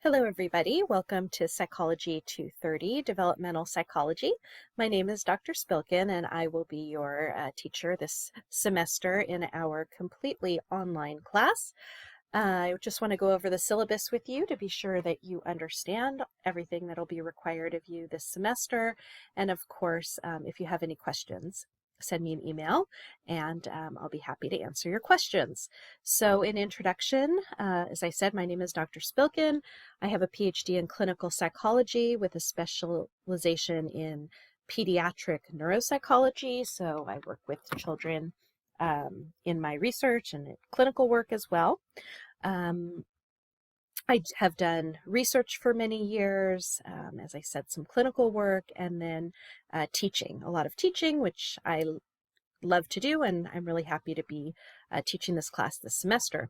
Hello, everybody. Welcome to Psychology 230, Developmental Psychology. My name is Dr. Spilkin, and I will be your teacher this semester in our completely online class. I just want to go over the syllabus with you to be sure that you understand everything that will be required of you this semester. And of course, if you have any questions, send me an email and I'll be happy to answer your questions. So in introduction, as I said, my name is Dr. Spilkin. I have a PhD in clinical psychology with a specialization in pediatric neuropsychology. So I work with children in my research and clinical work as well. I have done research for many years, as I said, some clinical work, and then teaching, a lot of teaching, which I love to do, and I'm really happy to be teaching this class this semester.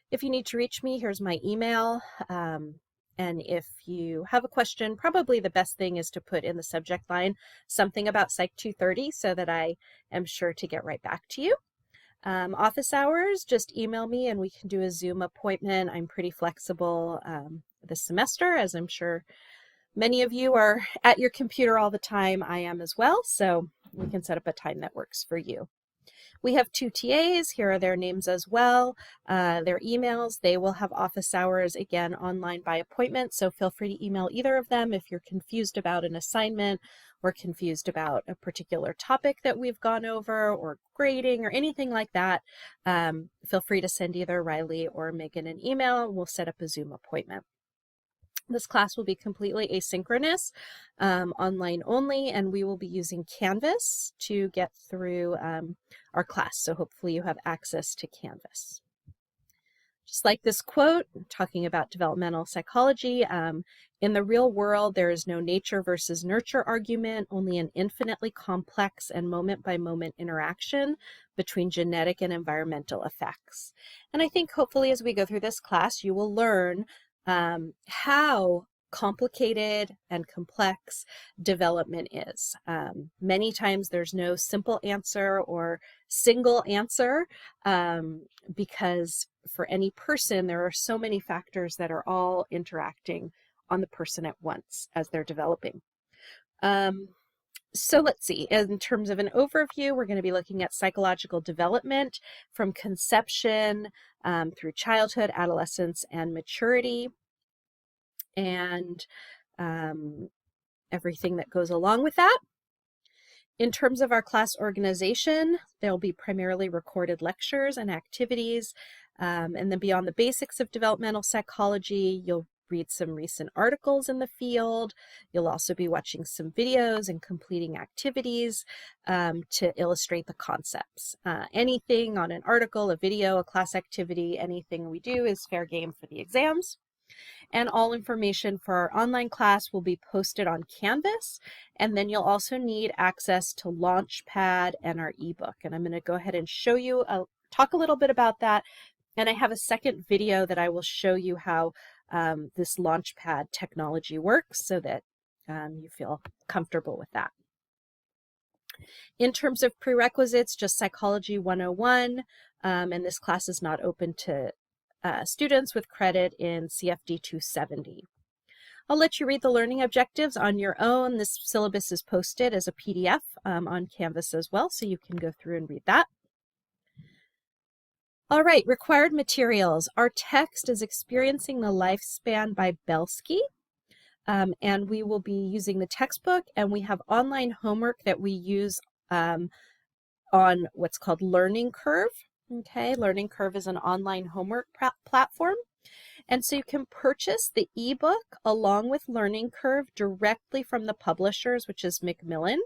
If you need to reach me, here's my email, and if you have a question, probably the best thing is to put in the subject line something about Psych 230 so that I am sure to get right back to you. Office hours, just email me and we can do a Zoom appointment. I'm pretty flexible this semester, as I'm sure many of you are at your computer all the time. I am as well, so we can set up a time that works for you. We have 2 TAs. Here are their names as well, their emails. They will have office hours, again, online by appointment, so feel free to email either of them if you're confused about an assignment or confused about a particular topic that we've gone over or grading or anything like that. Feel free to send either Riley or Megan an email. We'll set up a Zoom appointment. This class will be completely asynchronous, online only, and we will be using Canvas to get through our class. So hopefully you have access to Canvas. Just like this quote, talking about developmental psychology, in the real world, there is no nature versus nurture argument, only an infinitely complex and moment-by-moment interaction between genetic and environmental effects. And I think hopefully as we go through this class, you will learn how complicated and complex development is. Many times there's no simple answer or single answer because for any person there are so many factors that are all interacting on the person at once as they're developing. So let's see, in terms of an overview, we're going to be looking at psychological development from conception through childhood, adolescence, and maturity, and everything that goes along with that. In terms of our class organization, there'll be primarily recorded lectures and activities, and then beyond the basics of developmental psychology, you'll read some recent articles in the field. You'll also be watching some videos and completing activities to illustrate the concepts. Anything on an article, a video, a class activity, anything we do is fair game for the exams. And all information for our online class will be posted on Canvas. And then you'll also need access to Launchpad and our ebook. And I'm going to go ahead and show you, talk a little bit about that. And I have a second video that I will show you how this Launchpad technology works so that you feel comfortable with that. In terms of prerequisites, just Psychology 101, and this class is not open to students with credit in CFD 270. I'll let you read the learning objectives on your own. This syllabus is posted as a PDF on Canvas as well, so you can go through and read that. All right, required materials. Our text is Experiencing the Lifespan by Belsky, and we will be using the textbook, and we have online homework that we use on what's called Learning Curve. Okay, Learning Curve is an online homework platform. And so you can purchase the ebook along with Learning Curve directly from the publishers, which is Macmillan,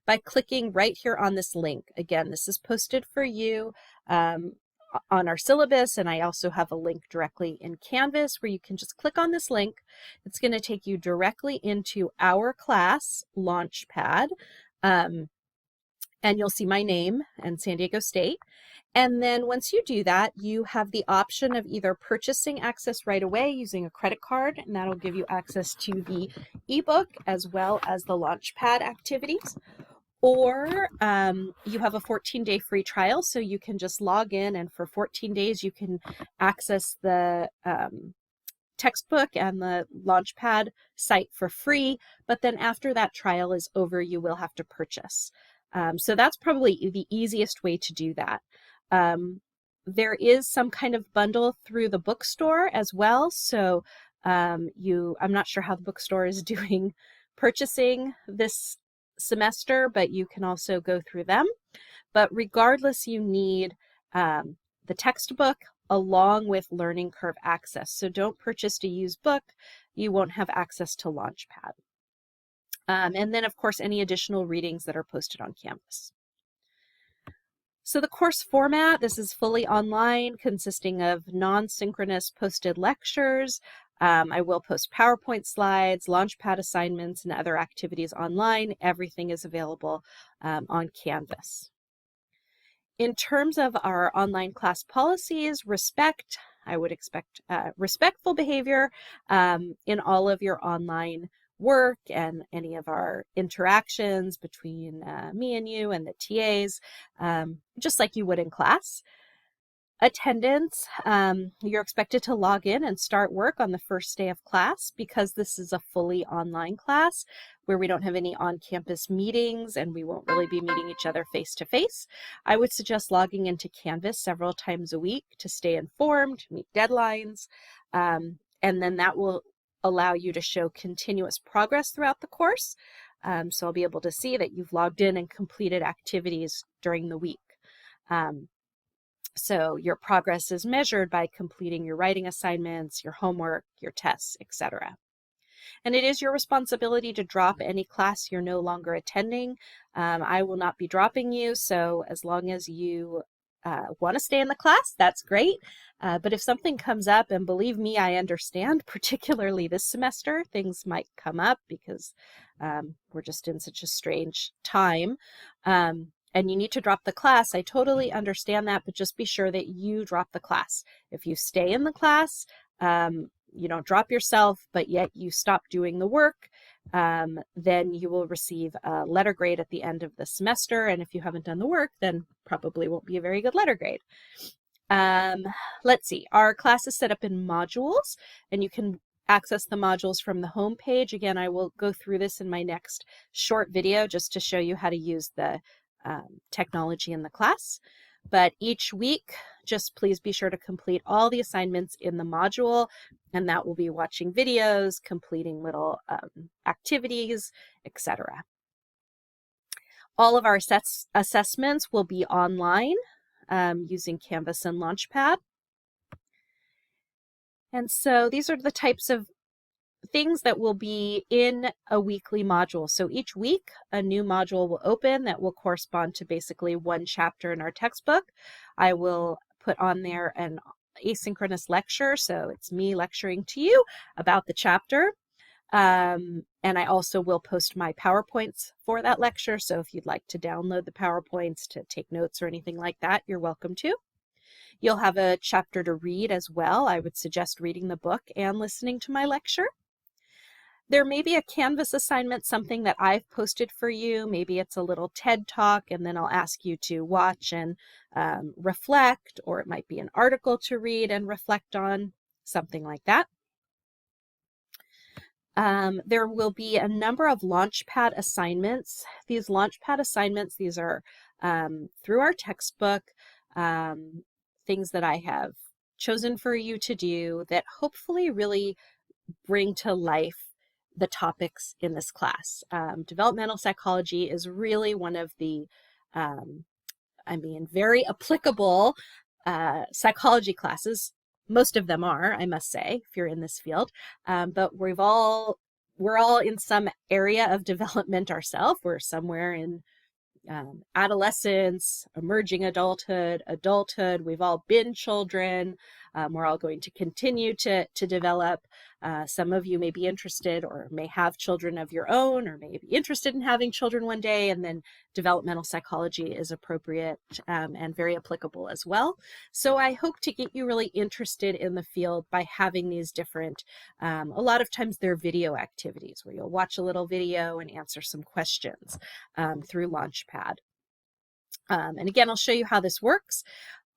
by clicking right here on this link. Again, this is posted for you on our syllabus, and I also have a link directly in Canvas where you can just click on this link. It's going to take you directly into our class, Launchpad, and you'll see my name and San Diego State. And then once you do that, you have the option of either purchasing access right away using a credit card, and that'll give you access to the ebook as well as the Launchpad activities, or you have a 14-day free trial, so you can just log in, and for 14 days you can access the textbook and the Launchpad site for free, but then after that trial is over, you will have to purchase. So that's probably the easiest way to do that. There is some kind of bundle through the bookstore as well. So I'm not sure how the bookstore is doing purchasing this semester, but you can also go through them. But regardless, you need the textbook along with learning curve access. So don't purchase a used book. You won't have access to Launchpad. And then, of course, any additional readings that are posted on Canvas. So the course format, this is fully online, consisting of non-synchronous posted lectures. I will post PowerPoint slides, Launchpad assignments, and other activities online. Everything is available on Canvas. In terms of our online class policies, I would expect respectful behavior in all of your online work and any of our interactions between me and you and the TAs, just like you would in class. Attendance, you're expected to log in and start work on the first day of class because this is a fully online class where we don't have any on-campus meetings and we won't really be meeting each other face-to-face. I would suggest logging into Canvas several times a week to stay informed, meet deadlines, and then that will allow you to show continuous progress throughout the course. So I'll be able to see that you've logged in and completed activities during the week. So your progress is measured by completing your writing assignments, your homework, your tests, etc. And it is your responsibility to drop any class you're no longer attending. I will not be dropping you, so as long as you want to stay in the class, that's great. But if something comes up, and believe me, I understand, particularly this semester, things might come up because we're just in such a strange time. And you need to drop the class, I totally understand that, but just be sure that you drop the class. If you stay in the class, you don't drop yourself, but yet you stop doing the work, then you will receive a letter grade at the end of the semester. And if you haven't done the work, then probably won't be a very good letter grade. Let's see, our class is set up in modules, and you can access the modules from the home page. Again, I will go through this in my next short video just to show you how to use the technology in the class. But each week, just please be sure to complete all the assignments in the module, and that will be watching videos, completing little activities, etc. All of our assessments will be online using Canvas and Launchpad. And so these are the types of things that will be in a weekly module. So each week, a new module will open that will correspond to basically one chapter in our textbook. I will put on there an asynchronous lecture, so it's me lecturing to you about the chapter. And I also will post my PowerPoints for that lecture, so if you'd like to download the PowerPoints to take notes or anything like that, you're welcome to. You'll have a chapter to read as well. I would suggest reading the book and listening to my lecture. There may be a Canvas assignment, something that I've posted for you. Maybe it's a little TED Talk, and then I'll ask you to watch and reflect, or it might be an article to read and reflect on, something like that. There will be a number of Launchpad assignments. These Launchpad assignments, these are through our textbook, things that I have chosen for you to do that hopefully really bring to life the topics in this class. Developmental psychology is really one of the, very applicable psychology classes. Most of them are, I must say, if you're in this field. But we're all in some area of development ourselves. We're somewhere in adolescence, emerging adulthood. We've all been children. We're all going to continue to develop. Some of you may be interested or may have children of your own or may be interested in having children one day, and then developmental psychology is appropriate and very applicable as well. So I hope to get you really interested in the field by having these different, a lot of times they're video activities where you'll watch a little video and answer some questions through Launchpad. And again, I'll show you how this works.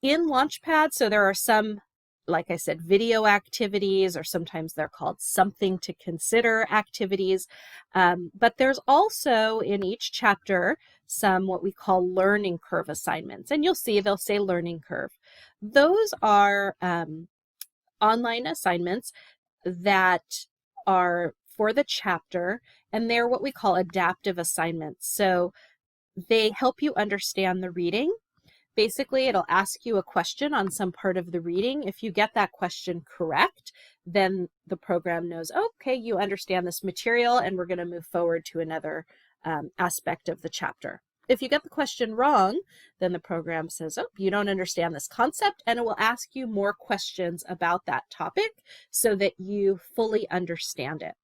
In Launchpad, so there are some like I said, video activities, or sometimes they're called something to consider activities. But there's also in each chapter some what we call learning curve assignments. And you'll see they'll say learning curve. Those are online assignments that are for the chapter, and they're what we call adaptive assignments. So they help you understand the reading. Basically, it'll ask you a question on some part of the reading. If you get that question correct, then the program knows, okay, you understand this material, and we're going to move forward to another aspect of the chapter. If you get the question wrong, then the program says, oh, you don't understand this concept, and it will ask you more questions about that topic so that you fully understand it.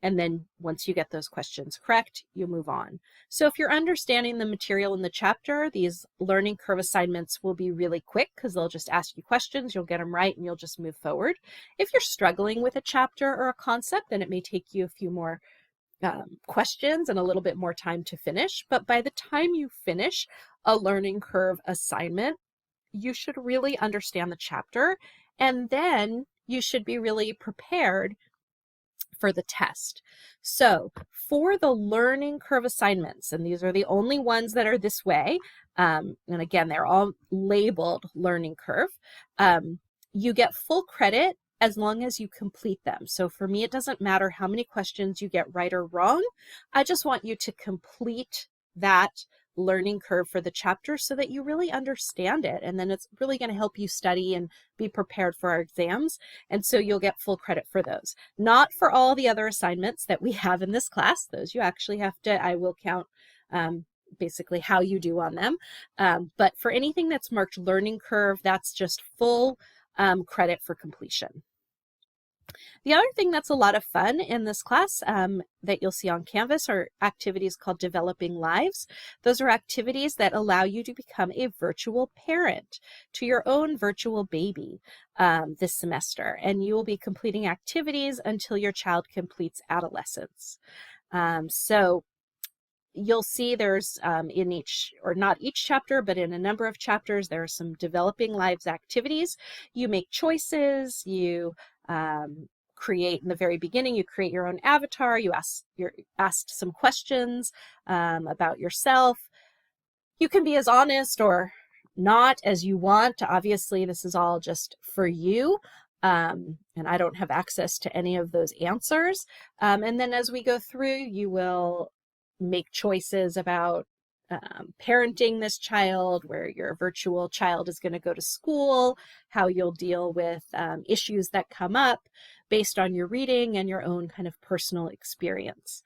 And then once you get those questions correct, you move on. So if you're understanding the material in the chapter, these learning curve assignments will be really quick because they'll just ask you questions, you'll get them right, and you'll just move forward. If you're struggling with a chapter or a concept, then it may take you a few more questions and a little bit more time to finish. But by the time you finish a learning curve assignment, you should really understand the chapter, and then you should be really prepared for the test. So for the learning curve assignments, and these are the only ones that are this way, and again, they're all labeled learning curve, you get full credit as long as you complete them. So for me, it doesn't matter how many questions you get right or wrong. I just want you to complete that learning curve for the chapter so that you really understand it. And then it's really going to help you study and be prepared for our exams. And so you'll get full credit for those. Not for all the other assignments that we have in this class. Those you actually have to, I will count basically how you do on them. But for anything that's marked learning curve, that's just full credit for completion. The other thing that's a lot of fun in this class that you'll see on Canvas are activities called Developing Lives. Those are activities that allow you to become a virtual parent to your own virtual baby this semester, and you will be completing activities until your child completes adolescence. So you'll see there's in each, or not each chapter, but in a number of chapters, there are some Developing Lives activities. You make choices, you create, in the very beginning, you create your own avatar, you're asked some questions about yourself. You can be as honest or not as you want. Obviously, this is all just for you. And I don't have access to any of those answers. And then as we go through, you will make choices about parenting this child, where your virtual child is going to go to school, how you'll deal with issues that come up based on your reading and your own kind of personal experience.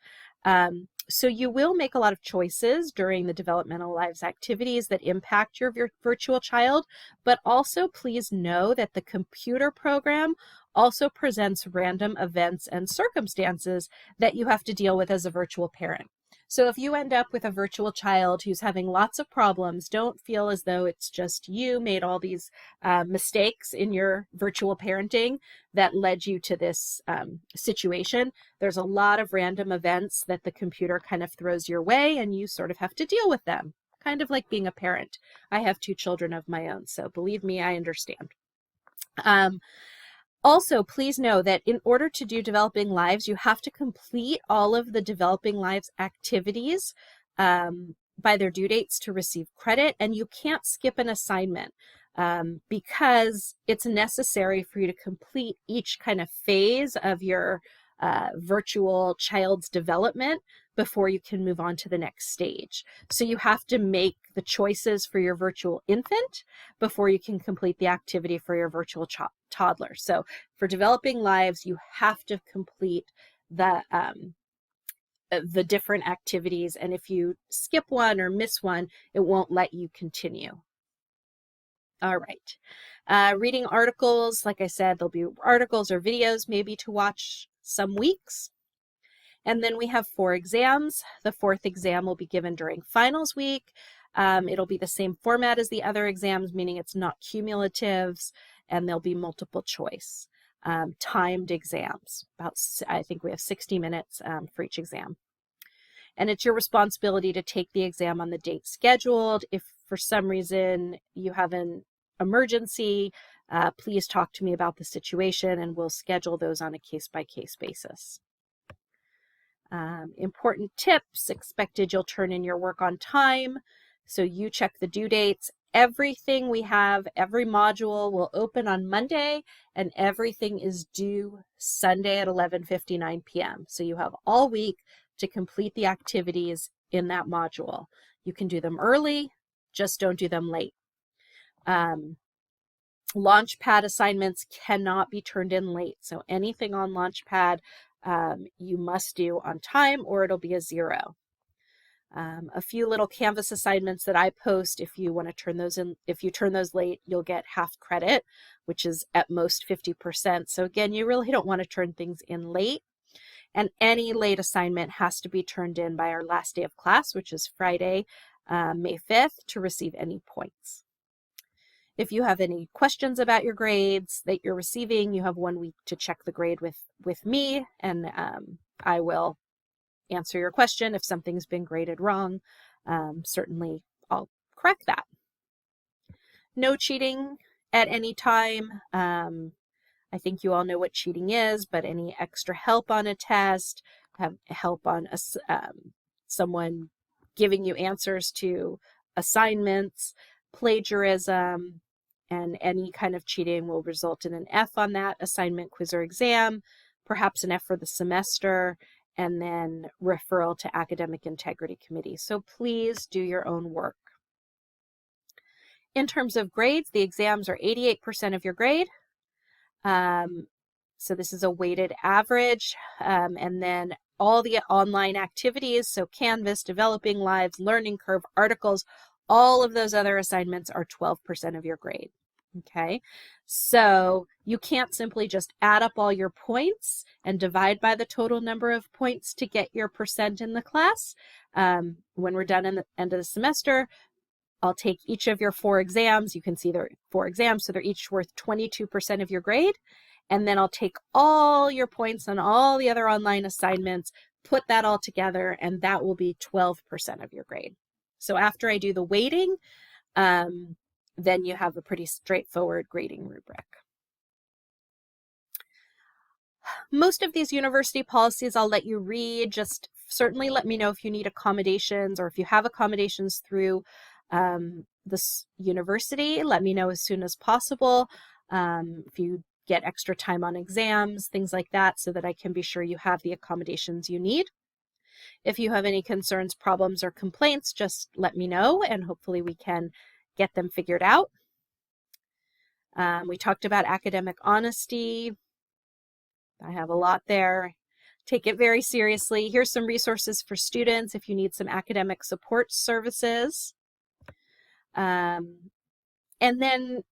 So you will make a lot of choices during the Developmental Lives activities that impact your virtual child, but also please know that the computer program also presents random events and circumstances that you have to deal with as a virtual parent. So if you end up with a virtual child who's having lots of problems, don't feel as though it's just you made all these mistakes in your virtual parenting that led you to this situation. There's a lot of random events that the computer kind of throws your way, and you sort of have to deal with them, kind of like being a parent. I have 2 children of my own, so believe me, I understand. Also, please know that in order to do Developing Lives, you have to complete all of the Developing Lives activities by their due dates to receive credit, and you can't skip an assignment because it's necessary for you to complete each kind of phase of your virtual child's development before you can move on to the next stage. So you have to make the choices for your virtual infant before you can complete the activity for your virtual toddler. So for Developing Lives, you have to complete the different activities, and if you skip one or miss one, it won't let you continue. All right. Reading articles, like I said, there'll be articles or videos maybe to watch some weeks. And then we have 4 exams. The 4th exam will be given during finals week. It'll be the same format as the other exams, meaning it's not cumulatives, and there'll be multiple choice, timed exams. I think we have 60 minutes for each exam. And it's your responsibility to take the exam on the date scheduled. If for some reason you have an emergency, please talk to me about the situation, and we'll schedule those on a case-by-case basis. Important tips: expected you'll turn in your work on time, so you check the due dates. Everything we have, every module will open on Monday, and everything is due Sunday at 11:59 p.m. So you have all week to complete the activities in that module. You can do them early, just don't do them late. Launchpad assignments cannot be turned in late. So anything on Launchpad you must do on time, or it'll be a 0. A few little Canvas assignments that I post, if you want to turn those in, if you turn those late, you'll get half credit, which is at most 50%. So again, you really don't want to turn things in late. And any late assignment has to be turned in by our last day of class, which is Friday, May 5th, to receive any points. If you have any questions about your grades that you're receiving, you have 1 week to check the grade with me, and I will answer your question. If something's been graded wrong, certainly I'll correct that. No cheating at any time. I think you all know what cheating is, but any extra help on a test, help on someone giving you answers to assignments, plagiarism, and any kind of cheating will result in an F on that assignment, quiz, or exam, perhaps an F for the semester, and then referral to Academic Integrity Committee. So please do your own work. In terms of grades, the exams are 88% of your grade. So this is a weighted average, and then all the online activities, so Canvas, Developing Lives, Learning Curve, articles, all of those other assignments are 12% of your grade. Okay, so you can't simply just add up all your points and divide by the total number of points to get your percent in the class. When we're done in the end of the semester, I'll take each of your 4 exams. You can see there are 4 exams, so they're each worth 22% of your grade. And then I'll take all your points on all the other online assignments, put that all together, and that will be 12% of your grade. So after I do the weighting, then you have a pretty straightforward grading rubric. Most of these university policies I'll let you read. Just certainly let me know if you need accommodations, or if you have accommodations through this university, let me know as soon as possible. If you get extra time on exams, things like that, so that I can be sure you have the accommodations you need. If you have any concerns, problems, or complaints, just let me know, and hopefully we can get them figured out. We talked about academic honesty. I have a lot there. Take it very seriously. Here's some resources for students if you need some academic support services. And then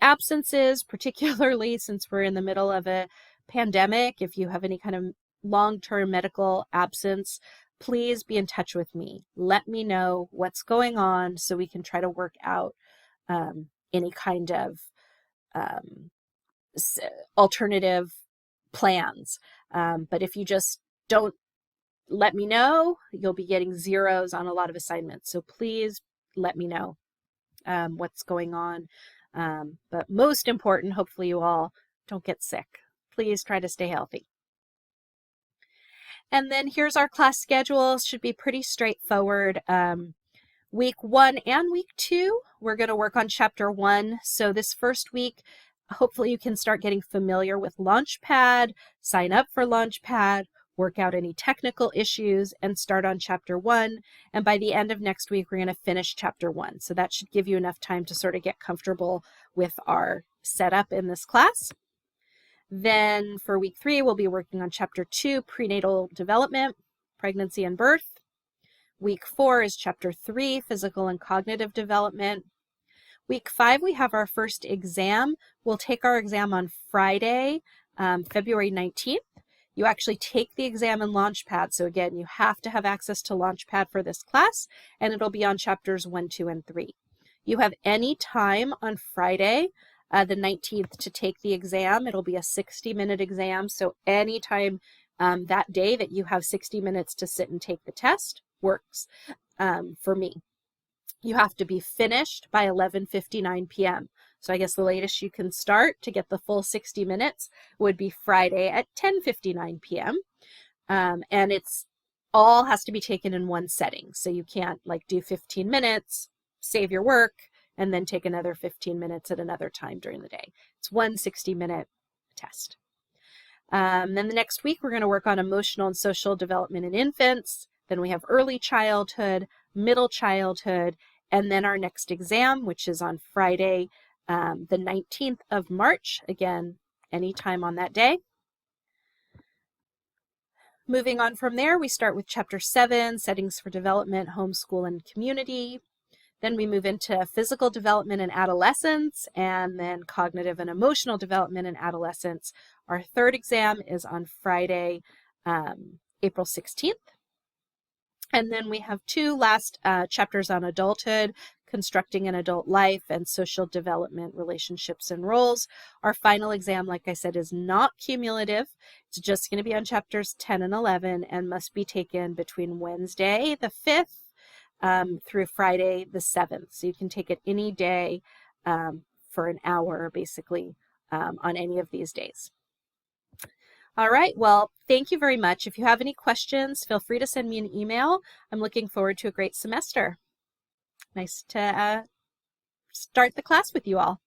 absences, particularly since we're in the middle of a pandemic, if you have any kind of long-term medical absence, please be in touch with me. Let me know what's going on so we can try to work out any kind of alternative plans. But if you just don't let me know, you'll be getting zeros on a lot of assignments. So please let me know what's going on. But most important, hopefully you all don't get sick. Please try to stay healthy. And then here's our class schedule. Should be pretty straightforward. Week 1 and week 2, we're going to work on chapter 1. So this first week, hopefully you can start getting familiar with Launchpad, sign up for Launchpad, work out any technical issues, and start on chapter 1. And by the end of next week, we're going to finish chapter 1. So that should give you enough time to sort of get comfortable with our setup in this class. Then for week 3, we'll be working on chapter 2, prenatal development, pregnancy and birth. Week 4 is chapter 3, physical and cognitive development. Week 5, we have our first exam. We'll take our exam on Friday, February 19th. You actually take the exam in Launchpad. So again, you have to have access to Launchpad for this class, and it'll be on chapters 1, 2, and 3. You have any time on Friday, the 19th, to take the exam. It'll be a 60-minute exam. So anytime that day that you have 60 minutes to sit and take the test works for me. You have to be finished by 11:59 p.m. So I guess the latest you can start to get the full 60 minutes would be Friday at 10:59 p.m. And it's all has to be taken in one setting. So you can't like do 15 minutes, save your work, and then take another 15 minutes at another time during the day. It's one 60-minute test. Then the next week, we're going to work on emotional and social development in infants. Then we have early childhood, middle childhood, and then our next exam, which is on Friday, the 19th of March. Again, anytime on that day. Moving on from there, we start with Chapter 7, Settings for Development, Homeschool, and Community. Then we move into physical development in adolescence, and then cognitive and emotional development in adolescence. Our third exam is on Friday, April 16th. And then we have two last chapters on adulthood, constructing an adult life, and social development, relationships, and roles. Our final exam, like I said, is not cumulative. It's just going to be on chapters 10 and 11 and must be taken between Wednesday, the 5th, through Friday, the 7th. So you can take it any day for an hour, basically, on any of these days. All right, well, thank you very much. If you have any questions, feel free to send me an email. I'm looking forward to a great semester. Nice to start the class with you all.